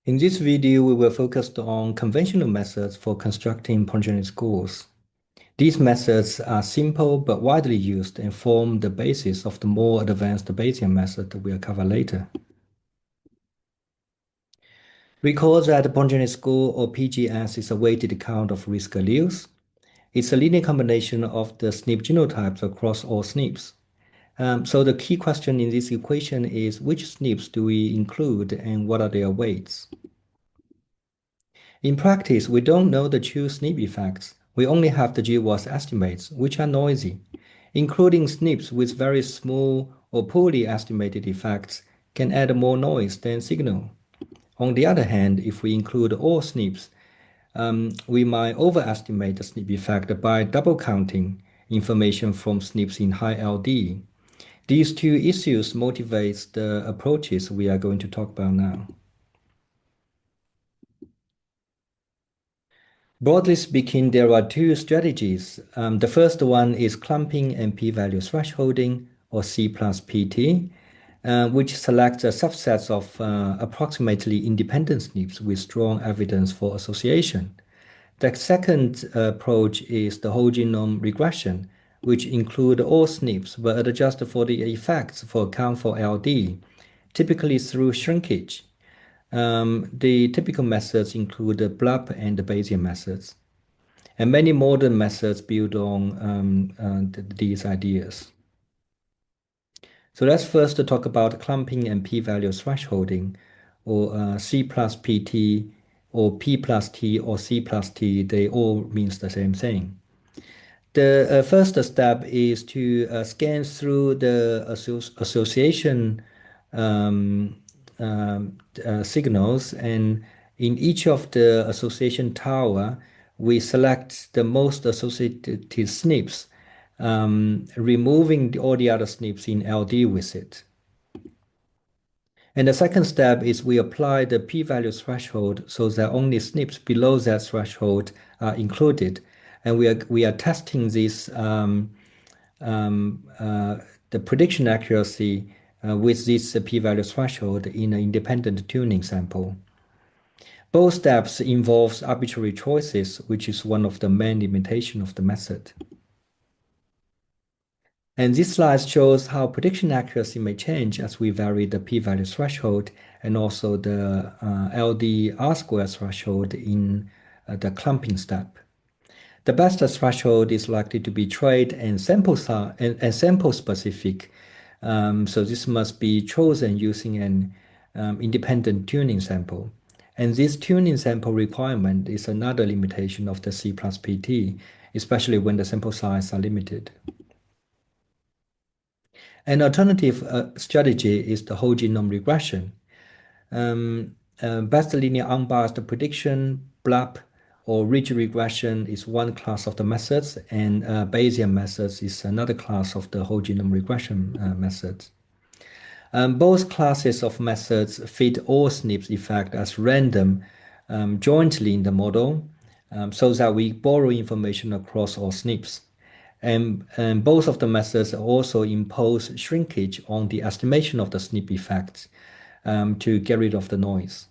In this video, we will focus on conventional methods for constructing polygenic schools. These methods are simple but widely used and form the basis of the more advanced Bayesian method we'll cover later. Recall that the polygenic school, or PGS, is a weighted count of risk alleles. It's a linear combination of the SNP genotypes across all SNPs. So the key question in this equation is which SNPs do we include and what are their weights? In practice, we don't know the true SNP effects. We only have the GWAS estimates, which are noisy. Including SNPs with very small or poorly estimated effects can add more noise than signal. On the other hand, if we include all SNPs, we might overestimate the SNP effect by double counting information from SNPs in high LD. These two issues motivate the approaches we are going to talk about now. Broadly speaking, there are two strategies. The first one is clumping and p-value thresholding, or C plus PT, which selects a subset of approximately independent SNPs with strong evidence for association. The second approach is the whole genome regression, which include all SNPs but adjust for the effects for account for LD, typically through shrinkage. The typical methods include the BLUP and the Bayesian methods. And many modern methods build on these ideas. So let's first talk about clumping and p-value thresholding, or C plus PT, or P plus T, or C plus T. They all means the same thing. The first step is to scan through the association signals, and in each of the association tower, we select the most associated SNPs, removing all the other SNPs in LD with it. And the second step is we apply the p-value threshold so that only SNPs below that threshold are included. And we are testing this the prediction accuracy with this p-value threshold in an independent tuning sample. Both steps involve arbitrary choices, which is one of the main limitations of the method. And this slide shows how prediction accuracy may change as we vary the p-value threshold and also the LD R-square threshold in the clumping step. The best threshold is likely to be trait and sample specific. So this must be chosen using an independent tuning sample. And this tuning sample requirement is another limitation of the C plus PT, especially when the sample size are limited. An alternative strategy is the whole genome regression. Best linear unbiased prediction, BLUP, or ridge regression is one class of the methods, and Bayesian methods is another class of the whole genome regression methods. Both classes of methods fit all SNPs effect as random jointly in the model, so that we borrow information across all SNPs. And both of the methods also impose shrinkage on the estimation of the SNP effects to get rid of the noise.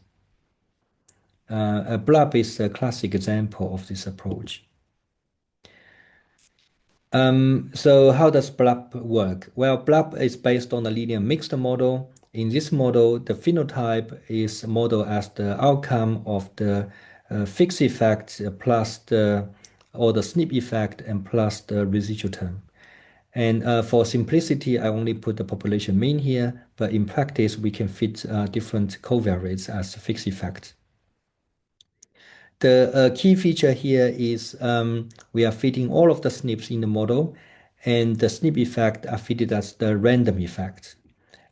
A BLUP is a classic example of this approach. So how does BLUP work? Well, BLUP is based on a linear mixed model. In this model, the phenotype is modeled as the outcome of the fixed effect plus the SNP effect and plus the residual term. And for simplicity, I only put the population mean here, but in practice, we can fit different covariates as fixed effect. The key feature here is we are fitting all of the SNPs in the model, and the SNP effect are fitted as the random effect.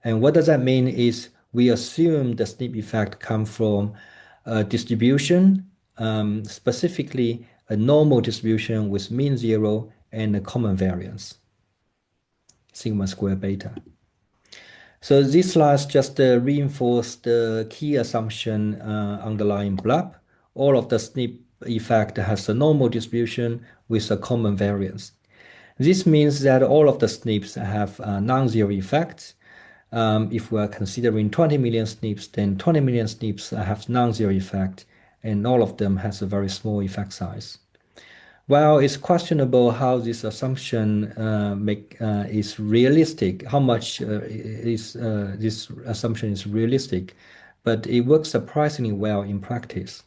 And what does that mean is we assume the SNP effect come from a distribution, specifically a normal distribution with mean zero and a common variance, sigma square beta. So these slides just reinforce the key assumption underlying BLUP. All of the SNP effect has a normal distribution with a common variance. This means that all of the SNPs have non-zero effects. If we are considering 20 million SNPs, then 20 million SNPs have non-zero effect, and all of them has a very small effect size. Well, it's questionable how this assumption is realistic. How much is this assumption is realistic, but it works surprisingly well in practice.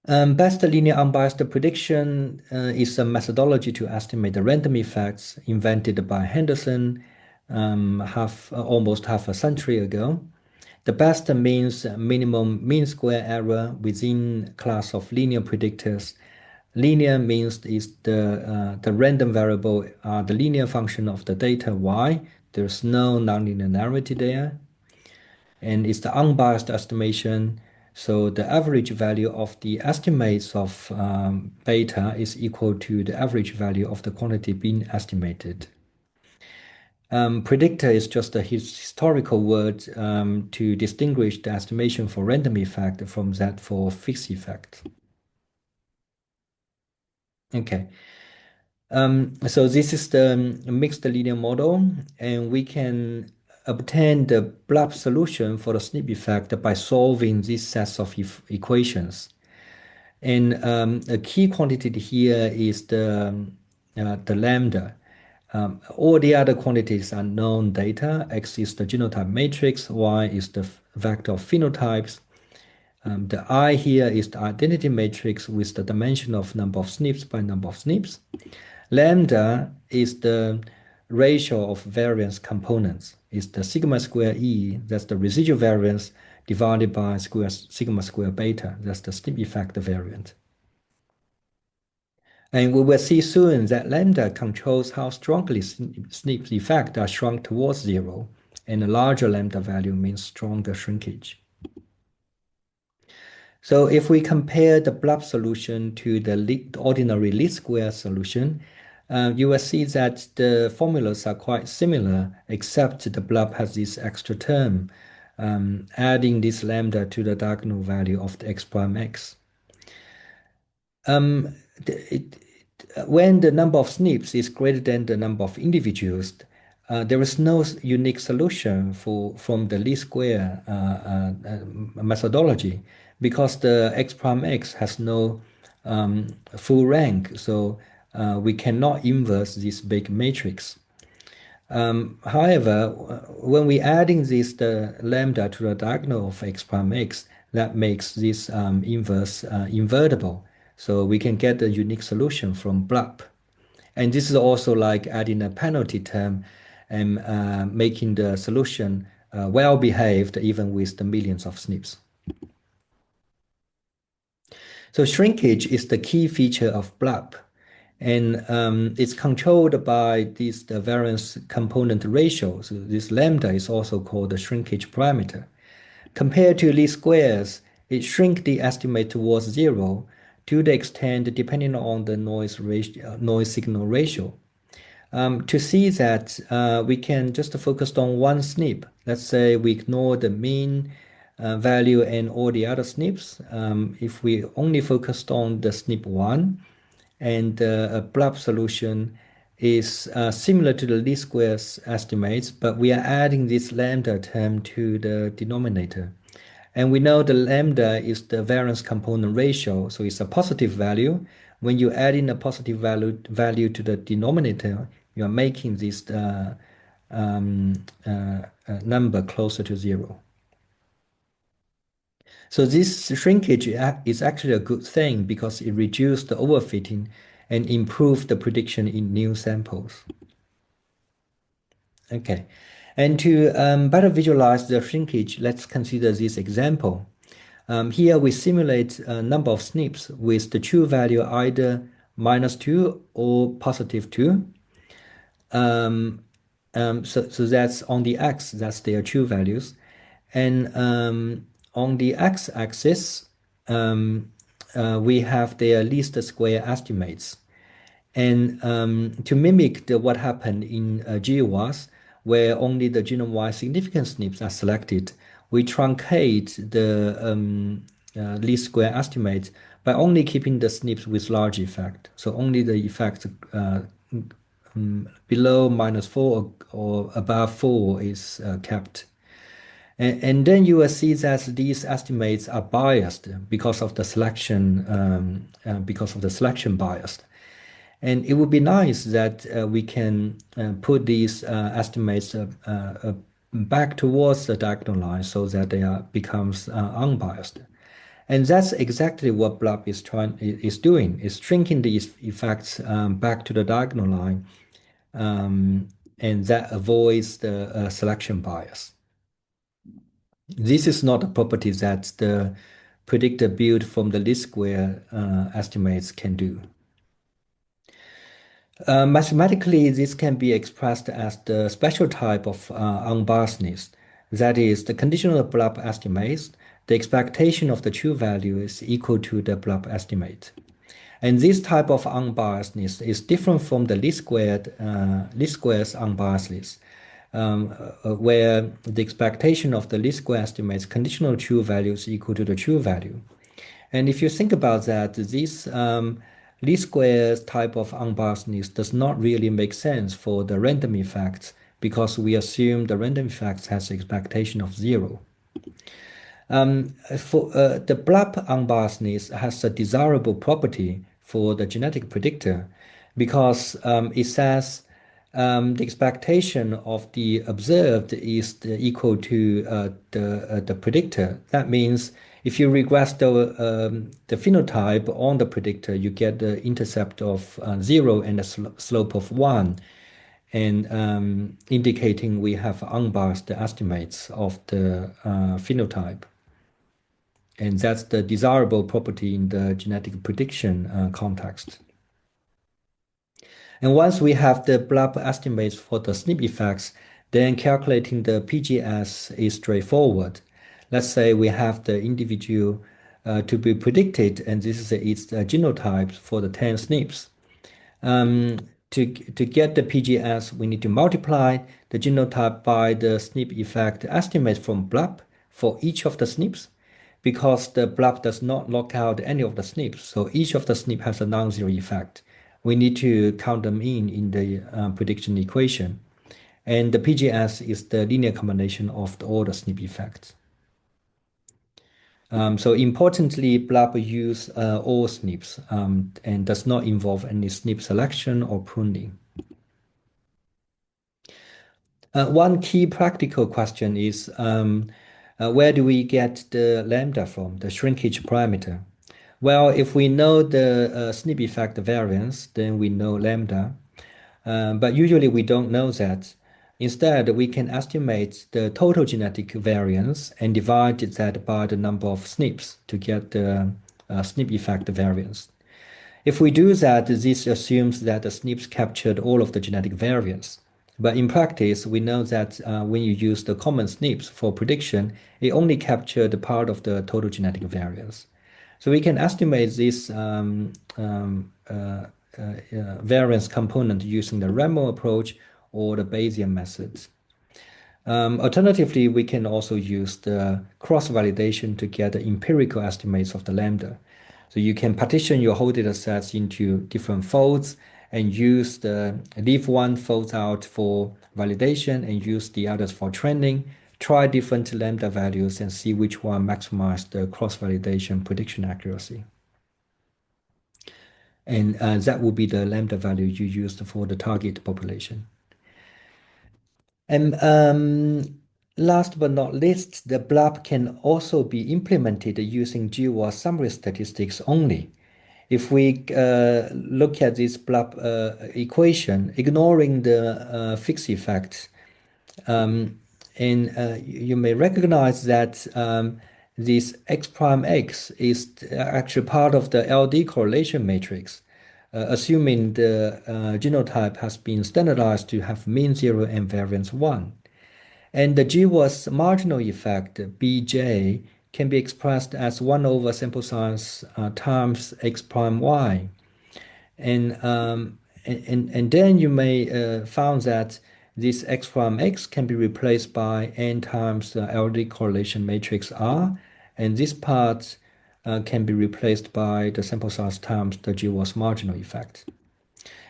Best linear unbiased prediction is a methodology to estimate the random effects invented by Henderson almost half a century ago. The best means minimum mean square error within class of linear predictors. Linear means is the random variable the linear function of the data y. There's no nonlinearity there, and it's the unbiased estimation. So the average value of the estimates of beta is equal to the average value of the quantity being estimated. Predictor is just a historical word to distinguish the estimation for random effect from that for fixed effect. Okay. So this is the mixed linear model, and we can obtain the blob solution for the SNP effect by solving these sets of equations. And a key quantity here is the lambda. All the other quantities are known data. X is the genotype matrix, Y is the vector of phenotypes. The I here is the identity matrix with the dimension of number of SNPs by number of SNPs. Lambda is the ratio of variance components. It's the sigma square E, that's the residual variance, divided by sigma square beta, that's the SNP effect variant. And we will see soon that lambda controls how strongly SNP effects are shrunk towards zero, and a larger lambda value means stronger shrinkage. So if we compare the blob solution to the ordinary least square solution, you will see that the formulas are quite similar, except the blob has this extra term, adding this lambda to the diagonal value of the x prime x. When the number of SNPs is greater than the number of individuals, there is no unique solution from the least square methodology because the x prime x has no full rank, so we cannot inverse this big matrix. However, when we adding the lambda to the diagonal of x prime x, that makes this inverse invertible. So we can get a unique solution from blob. And this is also like adding a penalty term and making the solution well behaved even with the millions of SNPs. So shrinkage is the key feature of blob. And it's controlled by the variance component ratio. So this lambda is also called the shrinkage parameter. Compared to least squares, it shrink the estimate towards zero to the extent depending on the noise signal ratio. To see that, we can just focus on one SNP. Let's say we ignore the mean value and all the other SNPs. If we only focused on the SNP 1, and a blob solution is similar to the least squares estimates, but we are adding this lambda term to the denominator. And we know the lambda is the variance component ratio, so it's a positive value. When you add in a positive value to the denominator, you are making this number closer to zero. So this shrinkage is actually a good thing because it reduces the overfitting and improves the prediction in new samples. Okay, and to better visualize the shrinkage, let's consider this example. Here we simulate a number of SNPs with the true value either -2 or +2. So that's on the x, that's their true values. And on the x-axis, we have their least square estimates. And to mimic what happened in GWAS, where only the genome-wide significant SNPs are selected, we truncate the least square estimate by only keeping the SNPs with large effect. So only the effect below -4 or above 4 is kept. And then you will see that these estimates are biased because of the selection bias. And it would be nice that we can put these estimates back towards the diagonal line so that they becomes unbiased. And that's exactly what BLUP is doing, is shrinking these effects back to the diagonal line, and that avoids the selection bias. This is not a property that the predictor built from the least square estimates can do. Mathematically, this can be expressed as the special type of unbiasedness. That is, the conditional BLUP estimates, the expectation of the true value is equal to the BLUP estimate. And this type of unbiasedness is different from the least squares unbiasedness, where the expectation of the least square estimates conditional true value is equal to the true value. And if you think about that, this least squares type of unbiasedness does not really make sense for the random effects because we assume the random effects has expectation of 0. For the BLUP unbiasedness has a desirable property for the genetic predictor because it says the expectation of the observed is equal to the predictor. That means if you regress the phenotype on the predictor, you get the intercept of 0 and a slope of 1, and indicating we have unbiased estimates of the phenotype. And that's the desirable property in the genetic prediction context. And once we have the BLUP estimates for the SNP effects, then calculating the PGS is straightforward. Let's say we have the individual to be predicted, and this is its genotype for the 10 SNPs. To get the PGS, we need to multiply the genotype by the SNP effect estimate from BLUP for each of the SNPs, because the BLUP does not lock out any of the SNPs, so each of the SNP has a non-zero effect. We need to count them in the prediction equation. And the PGS is the linear combination of all the SNP effects. So importantly, BLUP use all SNPs and does not involve any SNP selection or pruning. One key practical question is where do we get the lambda from, the shrinkage parameter? Well, if we know the SNP effect variance, then we know lambda. But usually we don't know that. Instead, we can estimate the total genetic variance and divide that by the number of SNPs to get the SNP effect variance. If we do that, this assumes that the SNPs captured all of the genetic variance. But in practice, we know that when you use the common SNPs for prediction, it only captured the part of the total genetic variance. So we can estimate this variance component using the Ramo approach or the Bayesian methods. Alternatively, we can also use the cross-validation to get the empirical estimates of the lambda. So you can partition your whole data sets into different folds and leave one fold out for validation and use the others for training. Try different lambda values and see which one maximizes the cross-validation prediction accuracy. And that will be the lambda value you used for the target population. And last but not least, the BLUP can also be implemented using GWAS summary statistics only. If we look at this BLUP equation, ignoring the fixed effect, you may recognize that this x prime x is actually part of the LD correlation matrix, assuming the genotype has been standardized to have mean 0 and variance 1. And the GWAS marginal effect, Bj, can be expressed as 1 over sample size times x prime y. And then you may found that this x prime x can be replaced by n times the LD correlation matrix R, and this part can be replaced by the sample size times the GWAS marginal effect.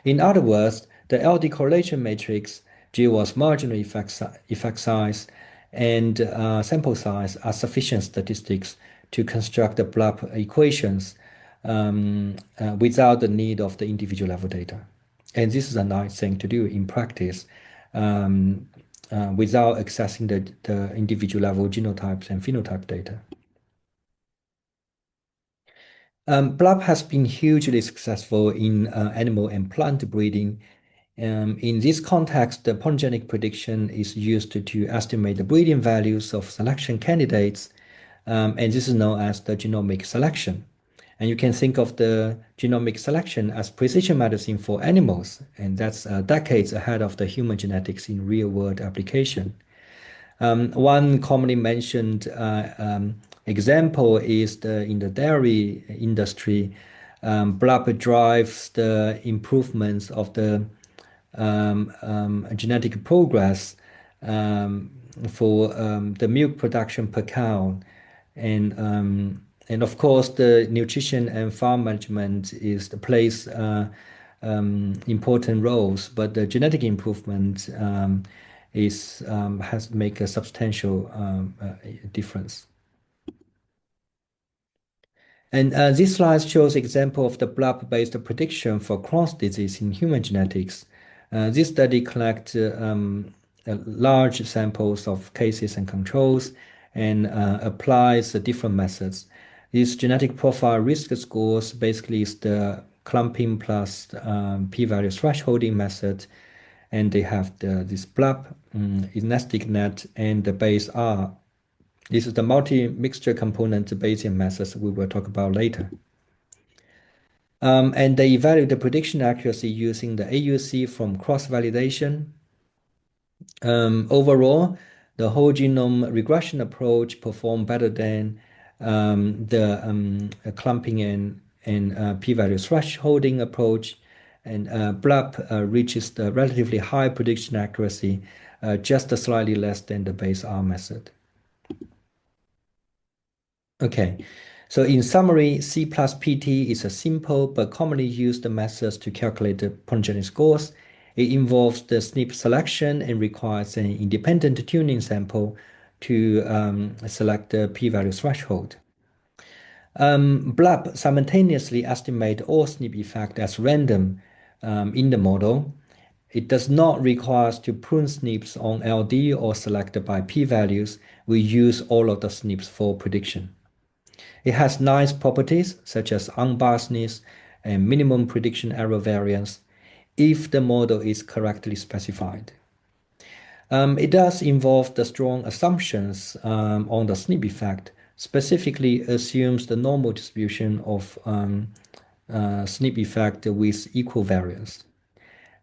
In other words, The LD correlation matrix, GWAS marginal effect size, and sample size are sufficient statistics to construct the blob equations without the need of the individual level data. And this is a nice thing to do in practice without accessing the individual level genotypes and phenotype data. Blob has been hugely successful in animal and plant breeding. In this context, the polygenic prediction is used to estimate the breeding values of selection candidates, and this is known as the genomic selection. And you can think of the genomic selection as precision medicine for animals, and that's decades ahead of the human genetics in real-world application. One commonly mentioned example is in the dairy industry, blob drives the improvements of the genetic progress for the milk production per cow, and of course the nutrition and farm management plays important roles, but the genetic improvement has make a substantial difference. And this slide shows example of the blob-based prediction for Crohn's disease in human genetics. This study collects large samples of cases and controls and applies different methods. This genetic profile risk scores basically is the clumping plus p-value thresholding method, and they have this blob, elastic net, and the base R. This is the multi-mixture component Bayesian methods we will talk about later. And they evaluate the prediction accuracy using the AUC from cross-validation. Overall, the whole genome regression approach performed better than the clumping and p-value thresholding approach, and blob reaches the relatively high prediction accuracy, just slightly less than the base R method. Okay, so in summary, C plus PT is a simple but commonly used method to calculate the polygenic scores. It involves the SNP selection and requires an independent tuning sample to select the p-value threshold. blob simultaneously estimate all SNP effects as random in the model. It does not require us to prune SNPs on LD or select by p-values. We use all of the SNPs for prediction. It has nice properties such as unbiasedness and minimum prediction error variance if the model is correctly specified. It does involve the strong assumptions on the SNP effect, specifically assumes the normal distribution of SNP effect with equal variance.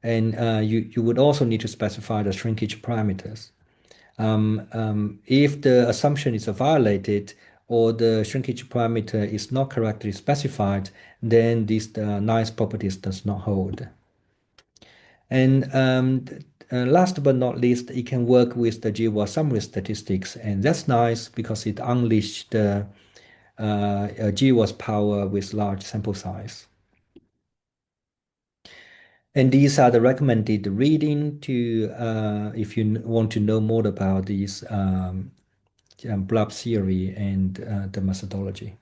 And you would also need to specify the shrinkage parameters. If the assumption is violated or the shrinkage parameter is not correctly specified, then this nice properties does not hold. And last but not least, it can work with the GWAS summary statistics, and that's nice because it unleashed the GWAS power with large sample size. And these are the recommended reading to if you want to know more about these blob theory and the methodology.